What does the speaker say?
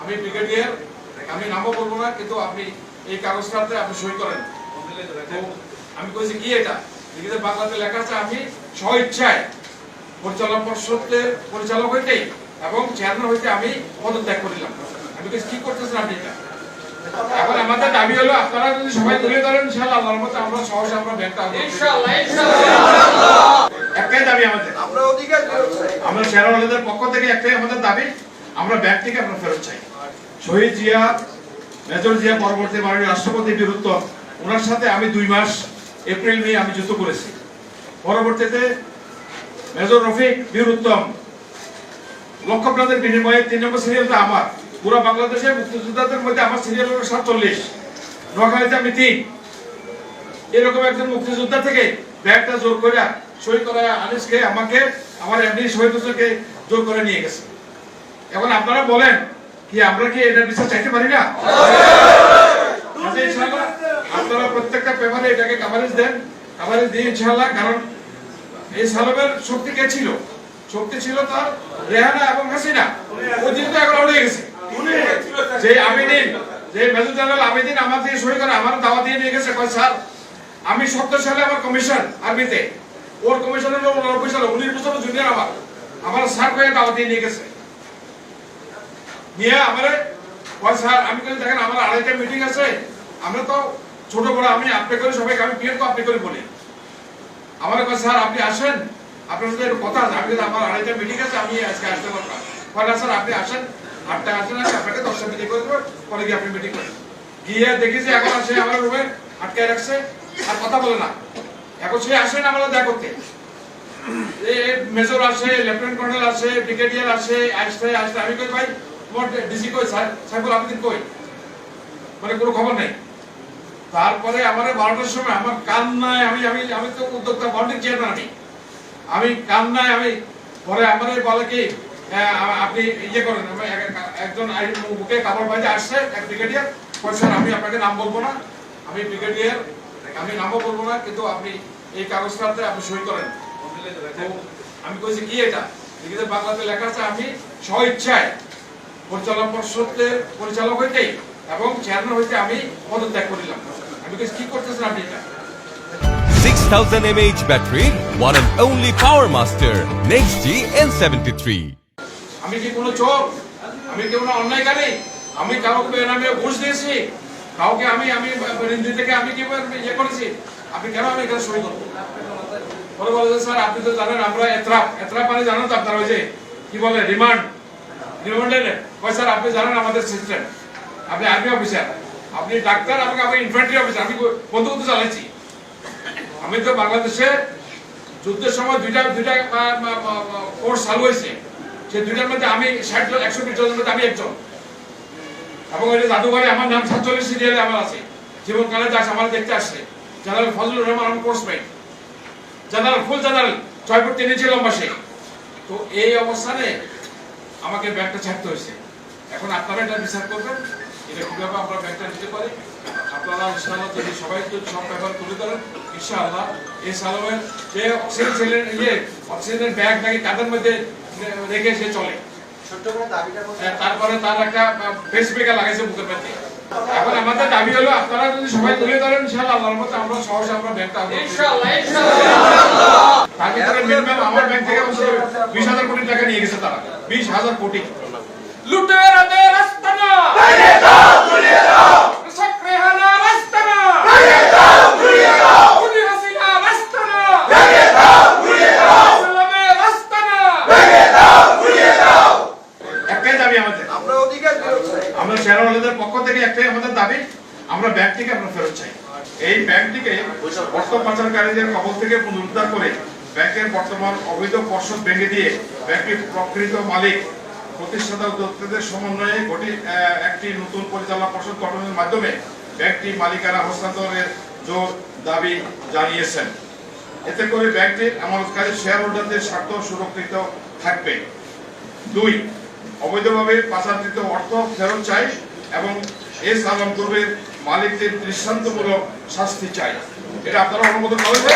আমি ব্রিগেডিয়ার, আমি নামও বলবো না, কিন্তু আপনি এই কাগজটাতে আপনি সই করেন। তো আমি কইছি কি এটা লিখিত বাংলাতে লেখা আছে, আমি স্ব ইচ্ছায় পরিচালনা পর্ষদের পরিচালক হইতে এবং চেয়ারম্যান হইতে আমি পদত্যাগ করিলাম। আমি কি করতেছেন আপনি এটা? এখন আমাদের দাবি হলো আপনারা যদি সবাই তুলে ধরেন ইনশাআল্লাহ আল্লাহর মতে আমরা সহজে আমরা ব্যাংকটা ইনশাআল্লাহ একটাই দাবি আমাদের, আমরা অধিকার ফেরত চাই। আমরা শেয়ারহোল্ডারদের পক্ষ থেকে একটাই আমাদের দাবি, আমরা ব্যাংক থেকে আমরা ফেরত চাই। শহীদ জিয়া, মেজর জিয়া পরবর্তী মাননীয় রাষ্ট্রপতি বিরুদ্ধ ওনার সাথে আমি 2 মাস এপ্রিল মে আমি যুদ্ধ করেছি। পরবর্তীতে মেজর রফিক বীরউত্তম লক্ষ্যপ্রাণের বিনিময়ে 3 নম্বর সিরিয়ালটা আমার। পুরো বাংলাদেশে মুক্তিযোদ্ধাদের মধ্যে আমার সিরিয়াল হলো 47, নোয়াখালীতে আমি 3। এরকম একজন মুক্তিযোদ্ধা থেকে ব্যাগটা জোর করে সই করা আনিসকে আমাকে আমার এমনি শহীদ হোসেনকে জোর করে নিয়ে গেছে। এখন আপনারা বলেন কি আমরা কি এটার বিচার চাইতে পারি না? আপনারা প্রত্যেকটা পেপারে এটাকে কভারেজ দেন, কভারেজ দিয়ে ইনশাআল্লাহ। কারণ এই সালামের শক্তি কে ছিল? শক্তি ছিল তার রেহানা এবং হাসিনা। ওই দিন তো এখন উড়ে গেছে। যে আমিদিন, যে মেজর জেনারেল আমিদিন আমার দিয়ে সই করে আমার দাওয়া দিয়ে নিয়ে গেছে, কয় স্যার আমি 70 সালে আমার কমিশন আর্মিতে, ওর কমিশন হলো 90 সালে, 19 বছর জুনিয়র আমার স্যার কয়ে দাওয়া দিয়ে নিয়ে গেছে। নিয়ে আমারে কয় স্যার, আমি কই দেখেন আমার 2:30টা মিটিং আছে, আমরা তো ছোট বড়, আমি আপনি করে সবাইকে আমি পিএন তো আপনি করে বলি। আমার কয় স্যার আপনি আসেন, আপনার সাথে একটু কথা আছে। আমি আমার 2:30টা মিটিং আছে, আমি আজকে আসতে পারলাম। কয় না স্যার আপনি আসেন, 8টা আসেন, আপনাকে 10টা মিটিং করে দেবো, পরে গিয়ে আপনি মিটিং করেন। গিয়ে দেখি যে এখন আসে আমার রুমে আটকায় রাখছে, আর কথা বলে না। এখন সে আসেন আমরা দেখা করতে, মেজর আসে, লেফটেন্যান্ট কর্নেল আসে, ব্রিগেডিয়ার আসে, আসতে আমি কই ভাই তোমার ডিসি কই, সাইফুল আবেদিন কই? মানে কোনো খবর নেই। তারপরে আমার 12টার সময় আমার কান্নায় আমি তো উদ্যোক্তা বন্ডিং চেয়ারম্যান, আমি কান্নায় আমি পরে আমার বলে কি আপনি ইয়ে করেন, একজন বুকে কাপড় বাঁধে আসছে এক ব্রিগেডিয়ার, স্যার আমি আপনাকে নাম বলবো না, আমি ব্রিগেডিয়ার, আমি নামও বলবো না, কিন্তু আপনি এই কাগজটাতে আপনি সই করেন। তো আমি কইছি কি এটা লিখিত বাংলাতে লেখা আছে, আমি স্ব ইচ্ছায় পরিচালনা পর্ষদের পরিচালক হইতে এবং চেয়ারম্যান হইতে আমি পদত্যাগ করিলাম। আমি কি করতেছেন আপনি এটা? 6000 mAh battery, one and only Power Master, Next G N73. আমি কি কোনো চোর? আমি কি কোনো অন্যায়কারী? আমি কাউকে বেনামে ঘুষ দিয়েছি? কাউকে আমি রিন্দি থেকে আমি কি ইয়ে করেছি? আপনি কেন আমি এখানে সই করবো? পরে বলে স্যার আপনি তো জানেন আমরা এত্রাপ মানে জানেন তো আপনারা, ওই যে কি বলে রিমান্ডের কয় স্যার আপনি জানেন আমাদের সিস্টেম, আপনি আর্মি অফিসার, আপনি ডাক্তার, আমি ইনফ্যান্ট্রি অফিসার, আমি বন্দুক চালাইছি। আমি তো বাংলাদেশে যুদ্ধের সময় দুইটা কোর্স চালু হয়েছে, সেই দুইটার মধ্যে আমি 120 জনের মধ্যে আমি একজন। এবং ওই জাদুঘরে আমার নাম 47 সিরিয়ালে আমার আছে। জীবনকালে দাস আমার দেখতে আসছে, জেনারেল ফজলুর রহমান আমার কোর্সমেট, জেনারেল ফুল জেনারেল 6 ফুট 3 ইঞ্চি লম্বা সে। তো এই অবস্থানে আমাকে ব্যাংকটা ছাড়তে হয়েছে। এখন আপনারা এটা বিচার করবেন, এটা কিভাবে আমরা ব্যাংকটা নিতে পারি। আপনারা ইনশাআল্লাহ যদি সবাই সব ব্যাপার তুলে ধরেন ইনশাআল্লাহ এই সালামের যে অক্সিজেনের ব্যাগ নাকি কাঁধের মধ্যে রেখে সে চলে, তারপরে তার একটা ফেস ব্রেকার লাগাইছে বুকের মধ্যে। এখন আমাদের দাবি হলো আপনারা যদি সবাই তুলে ধরেন ইনশাআল্লাহ আল্লাহর মতে আমরা সহজে আমরা ব্যাংকটা ইনশাআল্লাহ তার ভিতরে মিনিমাম আমার ব্যাংক থেকে 20,000 কোটি টাকা নিয়ে গেছে তারা, 20,000 কোটি। লুটেরাদের আস্তানা ভেঙে দাও, গুলিয়ে দাও, সাকরেহানার আস্তানা ভেঙে দাও, গুলিয়ে দাও, খুনি হাসিনার আস্তানা ভেঙে দাও, গুলিয়ে দাও, সালামের আস্তানা ভেঙে দাও, গুলিয়ে দাও। একটাই দাবি আমাদের, আমরা অধিকার ফেরত চাই। আমরা শেয়ারহোল্ডারদের পক্ষ থেকে একটাই আমাদের দাবি, আমরা ব্যাংক থেকে আমরা ফেরত চাই। এই ব্যাংকটিকে অর্থ পাচারকারীদের কবল থেকে পুনরুদ্ধার করে ব্যাংকের বর্তমান অবৈধ পর্ষদ ভেঙে দিয়ে ব্যাংকটির প্রকৃত মালিক প্রতিষ্ঠাতা উদ্যোক্তাদের সমন্বয়ে একটি নতুন পরিচালনা পর্ষদ গঠনের মাধ্যমে ব্যাংকটি মালিকানা হস্তান্তরের জোর দাবি জানিয়েছেন। এতে করে ব্যাংকটির আমানতকারী শেয়ার হোল্ডারদের স্বার্থ সুরক্ষিত থাকবে। 2, অবৈধভাবে পাচারকৃত অর্থ ফেরত চাই এবং এই সালাম গ্রুপের মালিকদের দৃষ্টান্তমূলক শাস্তি চাই। এটা আপনারা অনুমোদন করেছেন?